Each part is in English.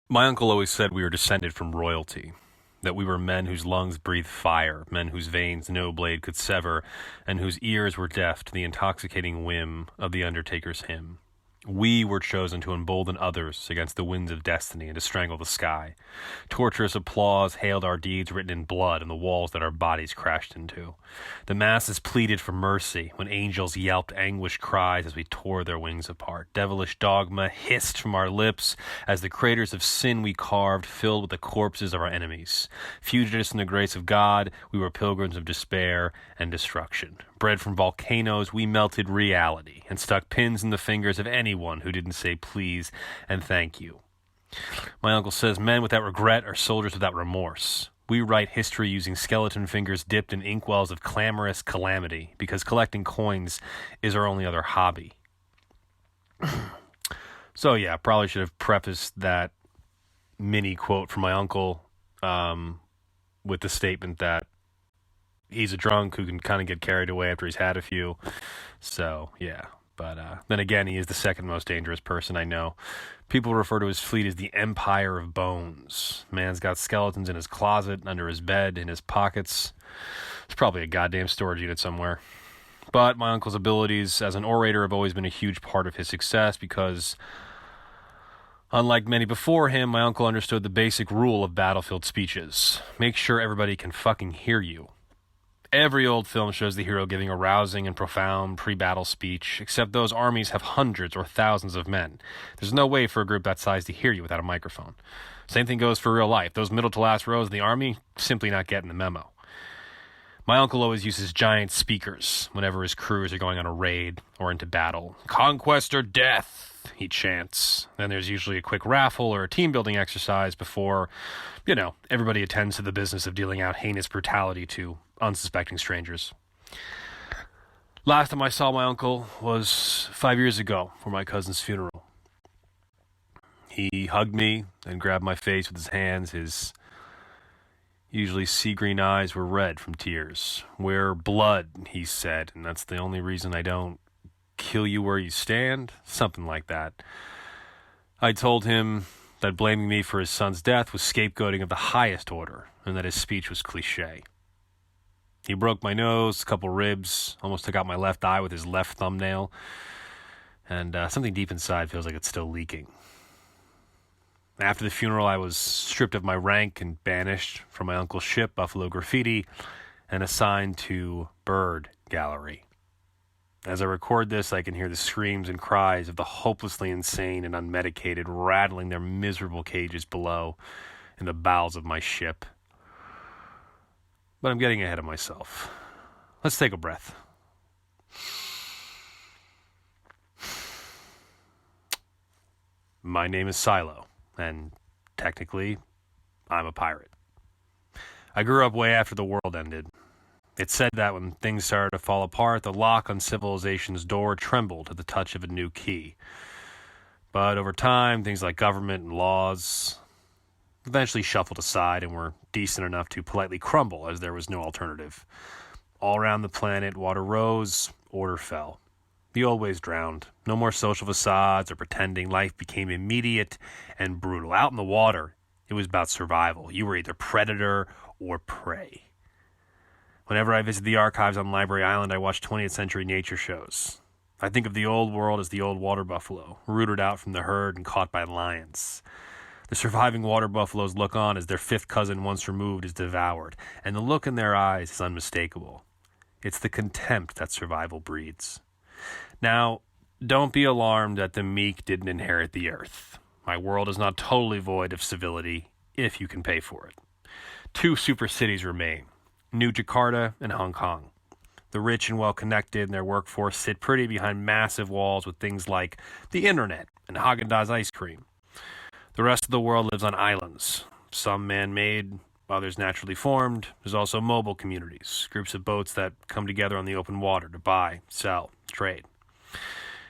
My uncle always said we were descended from royalty, that we were men whose lungs breathed fire, men whose veins no blade could sever, and whose ears were deaf to the intoxicating whim of the undertaker's hymn. We were chosen to embolden others against the winds of destiny and to strangle the sky. Torturous applause hailed our deeds written in blood on the walls that our bodies crashed into. The masses pleaded for mercy when angels yelped anguished cries as we tore their wings apart. Devilish dogma hissed from our lips as the craters of sin we carved filled with the corpses of our enemies. Fugitives from the grace of God, we were pilgrims of despair and destruction. Bred from volcanoes, we melted reality and stuck pins in the fingers of anyone who didn't say please and thank you. My uncle says men without regret are soldiers without remorse. We write history using skeleton fingers dipped in inkwells of clamorous calamity because collecting coins is our only other hobby. So yeah, probably should have prefaced that mini quote from my uncle with the statement that he's a drunk who can kind of get carried away after he's had a few. So, yeah. But then again, he is the second most dangerous person I know. People refer to his fleet as the Empire of Bones. Man's got skeletons in his closet, under his bed, in his pockets. It's probably a goddamn storage unit somewhere. But my uncle's abilities as an orator have always been a huge part of his success because, unlike many before him, my uncle understood the basic rule of battlefield speeches. Make sure everybody can fucking hear you. Every old film shows the hero giving a rousing and profound pre-battle speech, except those armies have hundreds or thousands of men. There's no way for a group that size to hear you without a microphone. Same thing goes for real life. Those middle to last rows of the army, simply not getting the memo. My uncle always uses giant speakers whenever his crews are going on a raid or into battle. Conquest or death, he chants. Then there's usually a quick raffle or a team-building exercise before, everybody attends to the business of dealing out heinous brutality to unsuspecting strangers. Last time I saw my uncle was 5 years ago for my cousin's funeral. He hugged me and grabbed my face with his hands. His usually sea-green eyes were red from tears. We're blood, he said, and that's the only reason I don't kill you where you stand. Something like that. I told him that blaming me for his son's death was scapegoating of the highest order, and that his speech was cliche. He broke my nose, a couple ribs, almost took out my left eye with his left thumbnail, and something deep inside feels like it's still leaking. After the funeral, I was stripped of my rank and banished from my uncle's ship, Buffalo Graffiti, and assigned to Bird Gallery. As I record this, I can hear the screams and cries of the hopelessly insane and unmedicated rattling their miserable cages below in the bowels of my ship. But I'm getting ahead of myself. Let's take a breath. My name is Silo, and technically, I'm a pirate. I grew up way after the world ended. It's said that when things started to fall apart, the lock on civilization's door trembled at the touch of a new key. But over time, things like government and laws eventually shuffled aside and were decent enough to politely crumble as there was no alternative. All around the planet, water rose, order fell. The old ways drowned. No more social facades or pretending. Life became immediate and brutal. Out in the water, it was about survival. You were either predator or prey. Whenever I visit the archives on Library Island, I watch 20th century nature shows. I think of the old world as the old water buffalo, rooted out from the herd and caught by lions. The surviving water buffaloes look on as their fifth cousin once removed is devoured, and the look in their eyes is unmistakable. It's the contempt that survival breeds. Now, don't be alarmed that the meek didn't inherit the earth. My world is not totally void of civility, if you can pay for it. 2 super cities remain, New Jakarta and Hong Kong. The rich and well-connected and their workforce sit pretty behind massive walls with things like the internet and Haagen Daz ice cream. The rest of the world lives on islands, some man-made, others naturally formed. There's also mobile communities, groups of boats that come together on the open water to buy, sell, trade.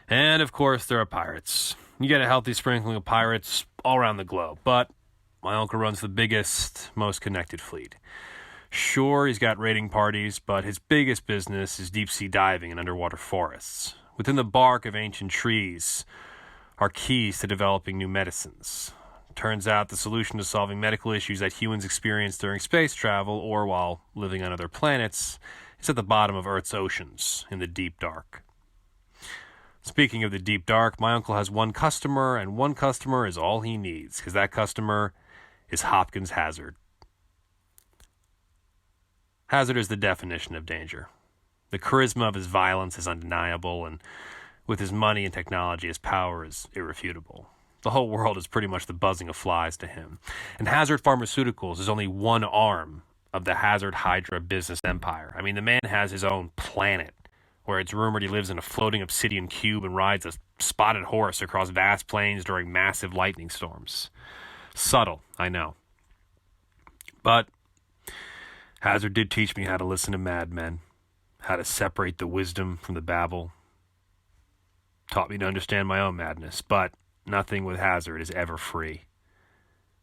And, of course, there are pirates. You get a healthy sprinkling of pirates all around the globe, but my uncle runs the biggest, most connected fleet. Sure, he's got raiding parties, but his biggest business is deep-sea diving and underwater forests. Within the bark of ancient trees are keys to developing new medicines. Turns out the solution to solving medical issues that humans experience during space travel or while living on other planets is at the bottom of Earth's oceans, in the deep dark. Speaking of the deep dark, my uncle has one customer, and one customer is all he needs, because that customer is Hopkins Hazard. Hazard is the definition of danger. The charisma of his violence is undeniable, and with his money and technology, his power is irrefutable. The whole world is pretty much the buzzing of flies to him. And Hazard Pharmaceuticals is only one arm of the Hazard Hydra business empire. I mean, the man has his own planet, where it's rumored he lives in a floating obsidian cube and rides a spotted horse across vast plains during massive lightning storms. Subtle, I know. But Hazard did teach me how to listen to madmen, how to separate the wisdom from the babble. Taught me to understand my own madness, but nothing with Hazard is ever free.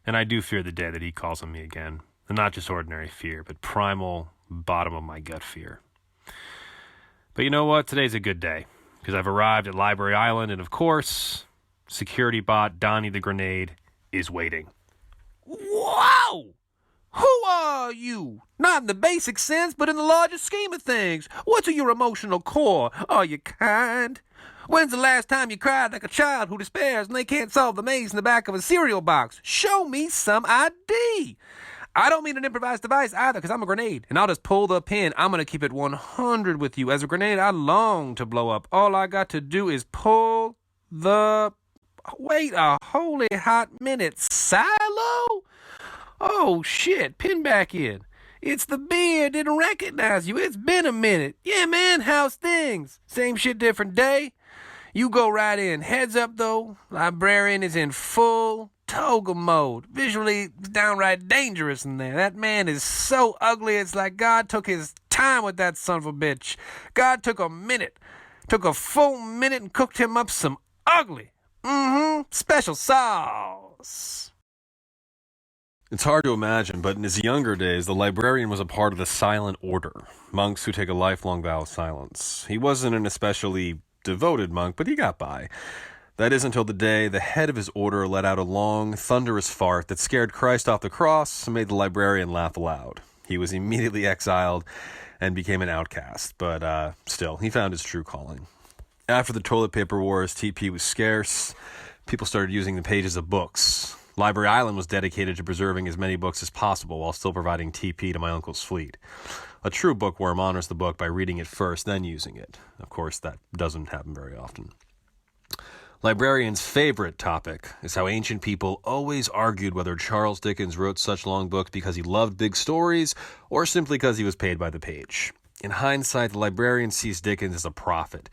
And I do fear the day that he calls on me again. And not just ordinary fear, but primal, bottom of my gut fear. But you know what? Today's a good day, because I've arrived at Library Island, and of course, security bot Donnie the Grenade is waiting. Wow! Who are you? Not in the basic sense, but in the larger scheme of things. What's your emotional core? Are you kind? When's the last time you cried like a child who despairs and they can't solve the maze in the back of a cereal box? Show me some ID. I don't mean an improvised device either, because I'm a grenade, and I'll just pull the pin. I'm going to keep it 100 with you. As a grenade, I long to blow up. All I got to do is pull the... Wait a holy hot minute. Silo? Oh, shit. Pin back in. It's the beard. Didn't recognize you. It's been a minute. Yeah, man. How's things? Same shit, different day. You go right in. Heads up, though. Librarian is in full toga mode. Visually, it's downright dangerous in there. That man is so ugly, it's like God took his time with that son of a bitch. God took a minute. Took a full minute and cooked him up some ugly. Special sauce. It's hard to imagine, but in his younger days, the librarian was a part of the Silent Order, monks who take a lifelong vow of silence. He wasn't an especially devoted monk, but he got by. That is until the day the head of his order let out a long, thunderous fart that scared Christ off the cross and made the librarian laugh aloud. He was immediately exiled and became an outcast, but still, he found his true calling. After the toilet paper wars, TP was scarce. People started using the pages of books. Library Island was dedicated to preserving as many books as possible while still providing TP to my uncle's fleet. A true bookworm honors the book by reading it first, then using it. Of course, that doesn't happen very often. Librarians' favorite topic is how ancient people always argued whether Charles Dickens wrote such long books because he loved big stories or simply because he was paid by the page. In hindsight, the librarian sees Dickens as a prophet.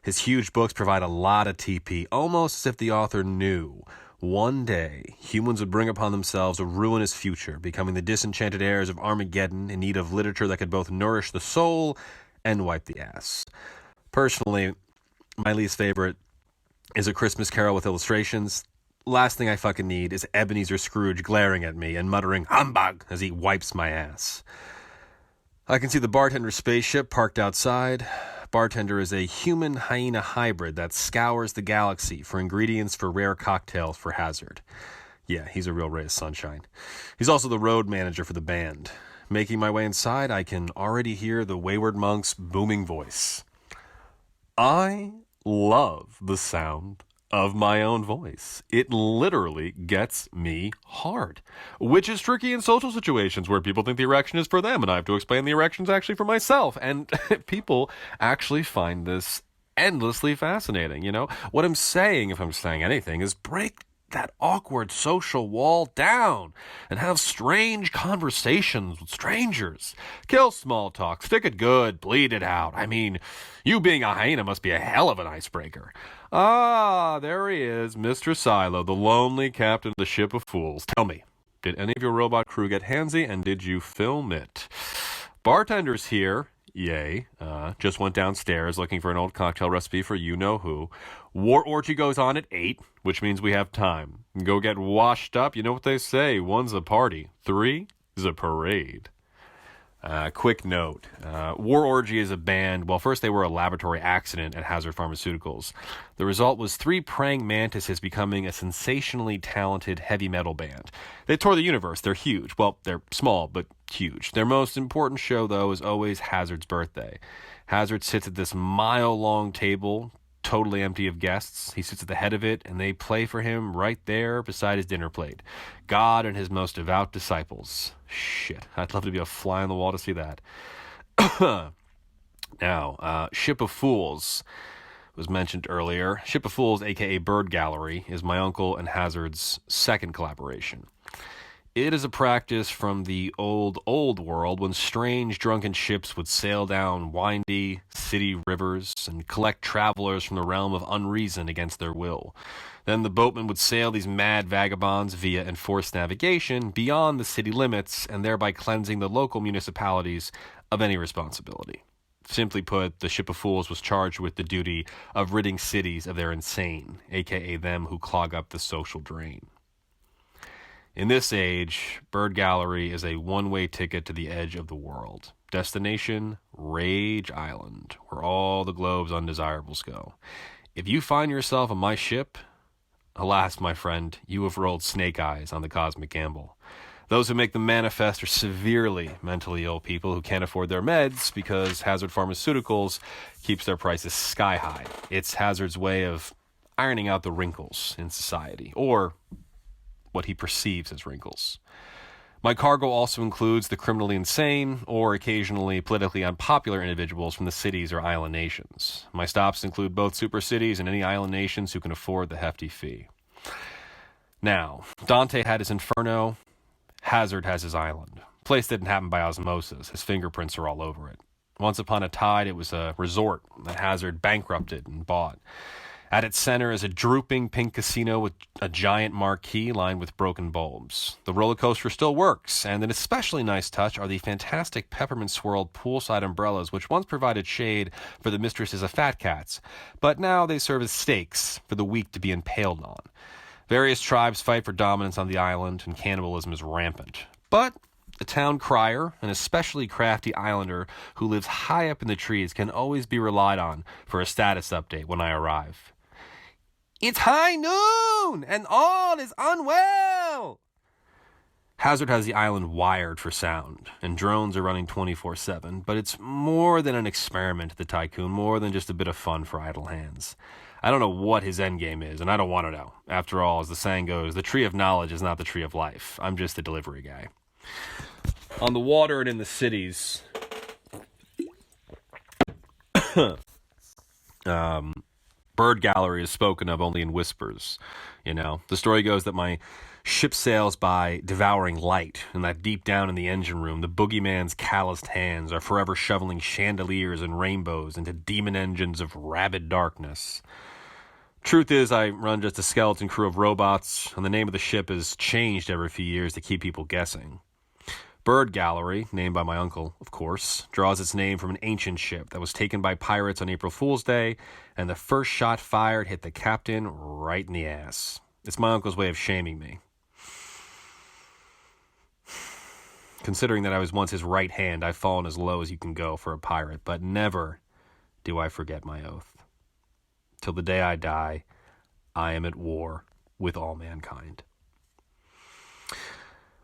His huge books provide a lot of TP, almost as if the author knew one day humans would bring upon themselves a ruinous future, becoming the disenchanted heirs of Armageddon in need of literature that could both nourish the soul and wipe the ass. Personally, my least favorite is A Christmas Carol with Illustrations. Last thing I fucking need is Ebenezer Scrooge glaring at me and muttering "humbug" as he wipes my ass. I can see the bartender's spaceship parked outside. Bartender is a human hyena hybrid that scours the galaxy for ingredients for rare cocktails for Hazard. Yeah, he's a real ray of sunshine. He's also the road manager for the band. Making my way inside, I can already hear the wayward monk's booming voice. I love the sound of my own voice. It literally gets me hard, which is tricky in social situations where people think the erection is for them and I have to explain the erection's actually for myself, and people actually find this endlessly fascinating. You know, what I'm saying, if I'm saying anything, is break that awkward social wall down and have strange conversations with strangers. Kill small talk, stick it good, bleed it out. I mean, you being a hyena must be a hell of an icebreaker. Ah, there he is, Mr. Silo, the lonely captain of the ship of fools. Tell me, did any of your robot crew get handsy, and did you film it? Bartender's here. Yay. Just went downstairs looking for an old cocktail recipe for you-know-who. War orgy goes on at 8, which means we have time. Go get washed up. You know what they say, 1's a party, 3 is a parade. Quick note. War Orgy is a band. Well, first they were a laboratory accident at Hazard Pharmaceuticals. The result was 3 praying mantises becoming a sensationally talented heavy metal band. They tour the universe. They're huge. Well, they're small, but huge. Their most important show, though, is always Hazard's birthday. Hazard sits at this mile-long table, totally empty of guests. He sits at the head of it, and they play for him right there beside his dinner plate. God and his most devout disciples. Shit, I'd love to be a fly on the wall to see that. Now, Ship of Fools was mentioned earlier. Ship of Fools, a.k.a. Bird Gallery, is my uncle and Hazard's second collaboration. It is a practice from the old world when strange drunken ships would sail down windy city rivers and collect travelers from the realm of unreason against their will. Then the boatmen would sail these mad vagabonds via enforced navigation beyond the city limits and thereby cleansing the local municipalities of any responsibility. Simply put, the Ship of Fools was charged with the duty of ridding cities of their insane, aka them who clog up the social drain. In this age, Bird Gallery is a one-way ticket to the edge of the world. Destination, Rage Island, where all the globe's undesirables go. If you find yourself on my ship, alas, my friend, you have rolled snake eyes on the cosmic gamble. Those who make the manifest are severely mentally ill people who can't afford their meds because Hazard Pharmaceuticals keeps their prices sky high. It's Hazard's way of ironing out the wrinkles in society, or what he perceives as wrinkles. My cargo also includes the criminally insane or occasionally politically unpopular individuals from the cities or island nations. My stops include both super cities and any island nations who can afford the hefty fee. Now, Dante had his Inferno, Hazard has his island. Place didn't happen by osmosis. His fingerprints are all over it. Once upon a tide, it was a resort that Hazard bankrupted and bought. At its center is a drooping pink casino with a giant marquee lined with broken bulbs. The roller coaster still works, and an especially nice touch are the fantastic peppermint-swirled poolside umbrellas which once provided shade for the mistresses of fat cats, but now they serve as stakes for the weak to be impaled on. Various tribes fight for dominance on the island, and cannibalism is rampant. But a town crier, an especially crafty islander who lives high up in the trees, can always be relied on for a status update when I arrive. It's high noon, and all is unwell! Hazard has the island wired for sound, and drones are running 24/7, but it's more than an experiment to the tycoon, more than just a bit of fun for idle hands. I don't know what his endgame is, and I don't want to know. After all, as the saying goes, the tree of knowledge is not the tree of life. I'm just the delivery guy. On the water and in the cities, Bird Gallery is spoken of only in whispers. You know, the story goes that my ship sails by devouring light, and that deep down in the engine room, the boogeyman's calloused hands are forever shoveling chandeliers and rainbows into demon engines of rabid darkness. Truth is, I run just a skeleton crew of robots, and the name of the ship is changed every few years to keep people guessing. Bird Gallery, named by my uncle, of course, draws its name from an ancient ship that was taken by pirates on April Fool's Day, and the first shot fired hit the captain right in the ass. It's my uncle's way of shaming me. Considering that I was once his right hand, I've fallen as low as you can go for a pirate, but never do I forget my oath. Till the day I die, I am at war with all mankind.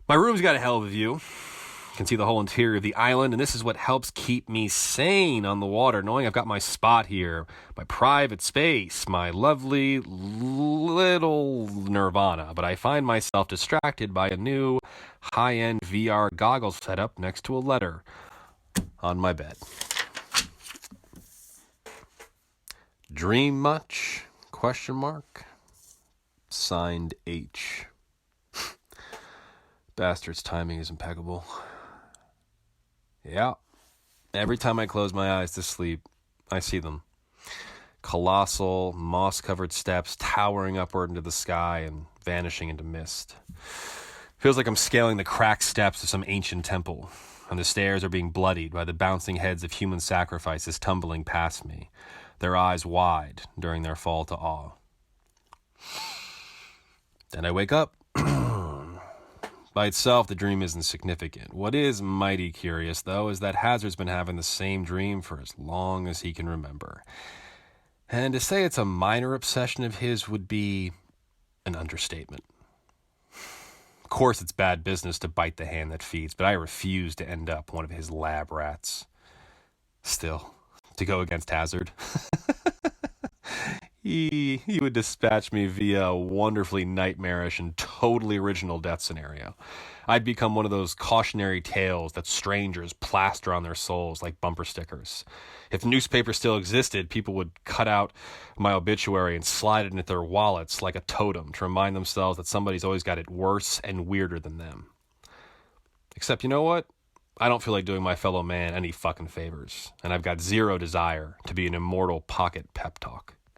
My room's got a hell of a view. You can see the whole interior of the island, and this is what helps keep me sane on the water, knowing I've got my spot here, my private space, my lovely little nirvana. But I find myself distracted by a new high-end VR goggles setup next to a letter on my bed. Dream much? ? Signed H. Bastard's timing is impeccable. Yeah. Every time I close my eyes to sleep, I see them. Colossal, moss-covered steps towering upward into the sky and vanishing into mist. Feels like I'm scaling the cracked steps of some ancient temple, and the stairs are being bloodied by the bouncing heads of human sacrifices tumbling past me, their eyes wide during their fall to awe. Then I wake up. By itself, the dream isn't significant. What is mighty curious, though, is that Hazard's been having the same dream for as long as he can remember. And to say it's a minor obsession of his would be an understatement. Of course, it's bad business to bite the hand that feeds, but I refuse to end up one of his lab rats. Still, to go against Hazard, he would dispatch me via a wonderfully nightmarish and totally original death scenario. I'd become one of those cautionary tales that strangers plaster on their souls like bumper stickers. If newspapers still existed, people would cut out my obituary and slide it into their wallets like a totem to remind themselves that somebody's always got it worse and weirder than them. Except, you know what? I don't feel like doing my fellow man any fucking favors, and I've got zero desire to be an immortal pocket pep talk.